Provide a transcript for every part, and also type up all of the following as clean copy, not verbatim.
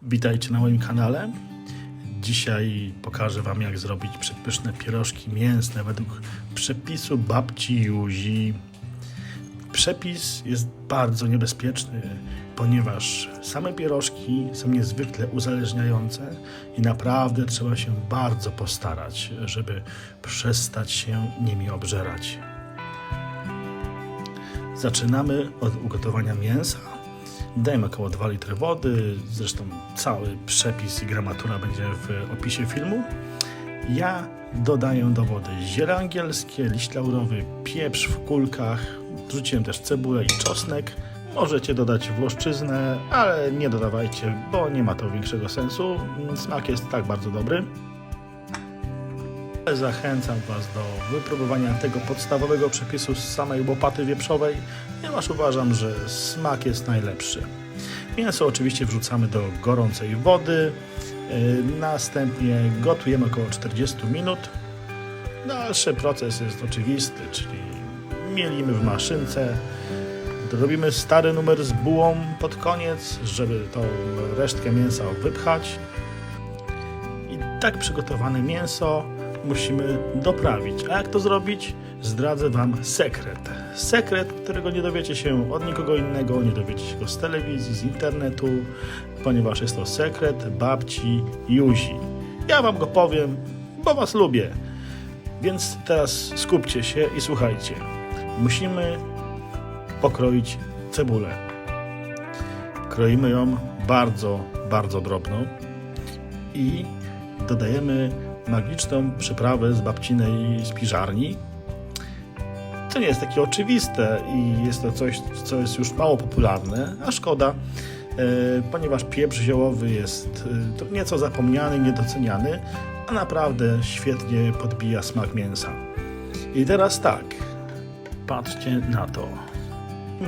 Witajcie na moim kanale. Dzisiaj pokażę Wam, jak zrobić przepyszne pierożki mięsne według przepisu babci Józi. Przepis jest bardzo niebezpieczny, ponieważ same pierożki są niezwykle uzależniające i naprawdę trzeba się bardzo postarać, żeby przestać się nimi obżerać. Zaczynamy od ugotowania mięsa. Dajemy około 2 litry wody, zresztą cały przepis i gramatura będzie w opisie filmu. Ja dodaję do wody ziele angielskie, liść laurowy, pieprz w kulkach, wrzuciłem też cebulę i czosnek. Możecie dodać włoszczyznę, ale nie dodawajcie, bo nie ma to większego sensu. Smak jest tak bardzo dobry. Zachęcam Was do wypróbowania tego podstawowego przepisu z samej łopaty wieprzowej, ponieważ uważam, że smak jest najlepszy. Mięso oczywiście wrzucamy do gorącej wody, następnie gotujemy około 40 minut. Dalszy proces jest oczywisty, czyli mielimy w maszynce, robimy stary numer z bułą pod koniec, żeby tą resztkę mięsa wypchać. I tak przygotowane mięso musimy doprawić. A jak to zrobić? Zdradzę Wam sekret. Sekret, którego nie dowiecie się od nikogo innego, nie dowiecie się go z telewizji, z internetu, ponieważ jest to sekret babci Józi. Ja Wam go powiem, bo Was lubię. Więc teraz skupcie się i słuchajcie. Musimy pokroić cebulę. Kroimy ją bardzo, bardzo drobno i dodajemy magiczną przyprawę z babcinej spiżarni. To nie jest takie oczywiste i jest to coś, co jest już mało popularne, a szkoda, ponieważ pieprz ziołowy jest nieco zapomniany, niedoceniany, a naprawdę świetnie podbija smak mięsa. I teraz tak, patrzcie na to.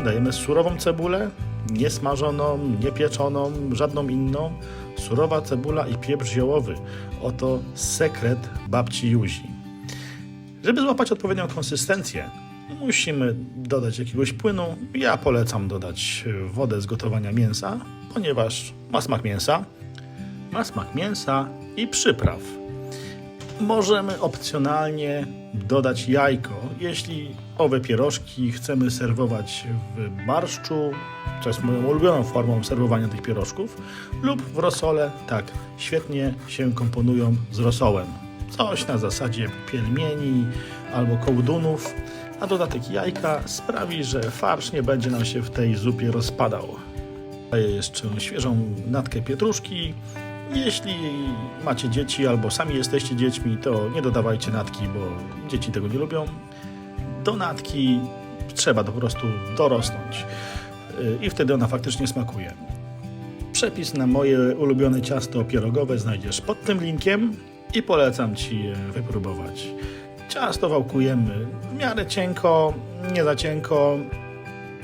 Dajemy surową cebulę, nie smażoną, nie pieczoną, żadną inną. Surowa cebula i pieprz ziołowy. Oto sekret babci Józi. Żeby złapać odpowiednią konsystencję, musimy dodać jakiegoś płynu. Ja polecam dodać wodę z gotowania mięsa, ponieważ ma smak mięsa i przypraw. Możemy opcjonalnie dodać jajko, jeśli owe pierożki chcemy serwować w barszczu, co jest moją ulubioną formą serwowania tych pierożków, lub w rosole. Tak, świetnie się komponują z rosołem. Coś na zasadzie pielmieni albo kołdunów, a dodatek jajka sprawi, że farsz nie będzie nam się w tej zupie rozpadał. Daję jeszcze świeżą natkę pietruszki. Jeśli macie dzieci albo sami jesteście dziećmi, to nie dodawajcie natki, bo dzieci tego nie lubią. Do natki trzeba po prostu dorosnąć i wtedy ona faktycznie smakuje. Przepis na moje ulubione ciasto pierogowe znajdziesz pod tym linkiem i polecam Ci je wypróbować. Ciasto wałkujemy w miarę cienko, nie za cienko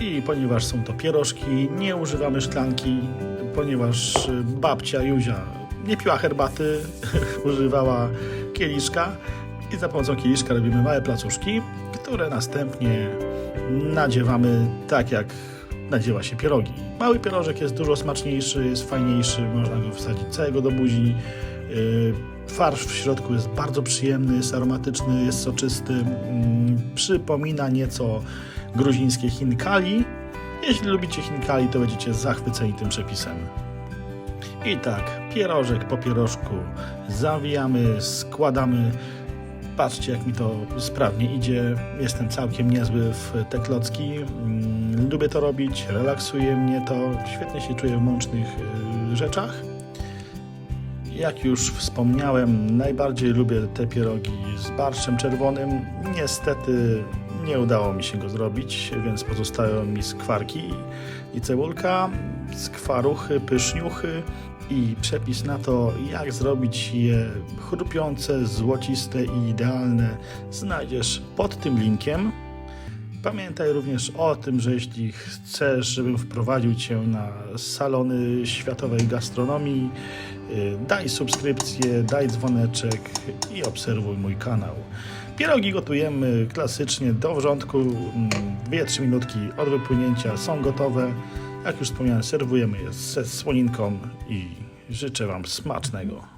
i ponieważ są to pierożki, nie używamy szklanki, ponieważ babcia Józia nie piła herbaty, używała kieliszka i za pomocą kieliszka robimy małe placuszki, które następnie nadziewamy tak, jak nadziewa się pierogi. Mały pierożek jest dużo smaczniejszy, jest fajniejszy, można go wsadzić całego do buzi. Farsz w środku jest bardzo przyjemny, jest aromatyczny, jest soczysty, przypomina nieco gruzińskie chinkali. Jeśli lubicie chinkali, to będziecie zachwyceni tym przepisem. I tak, pierożek po pierożku zawijamy, składamy. Patrzcie, jak mi to sprawnie idzie. Jestem całkiem niezły w te klocki. Lubię to robić, relaksuje mnie to. Świetnie się czuję w mącznych rzeczach. Jak już wspomniałem, najbardziej lubię te pierogi z barszczem czerwonym. Niestety nie udało mi się go zrobić, więc pozostają mi skwarki i cebulka, skwaruchy, pyszniuchy i przepis na to, jak zrobić je chrupiące, złociste i idealne, znajdziesz pod tym linkiem. Pamiętaj również o tym, że jeśli chcesz, żebym wprowadził Cię na salony światowej gastronomii, daj subskrypcję, daj dzwoneczek i obserwuj mój kanał. Pierogi gotujemy klasycznie do wrzątku, 2-3 minutki od wypłynięcia są gotowe. Jak już wspomniałem, serwujemy je ze słoninką i Życzę Wam smacznego.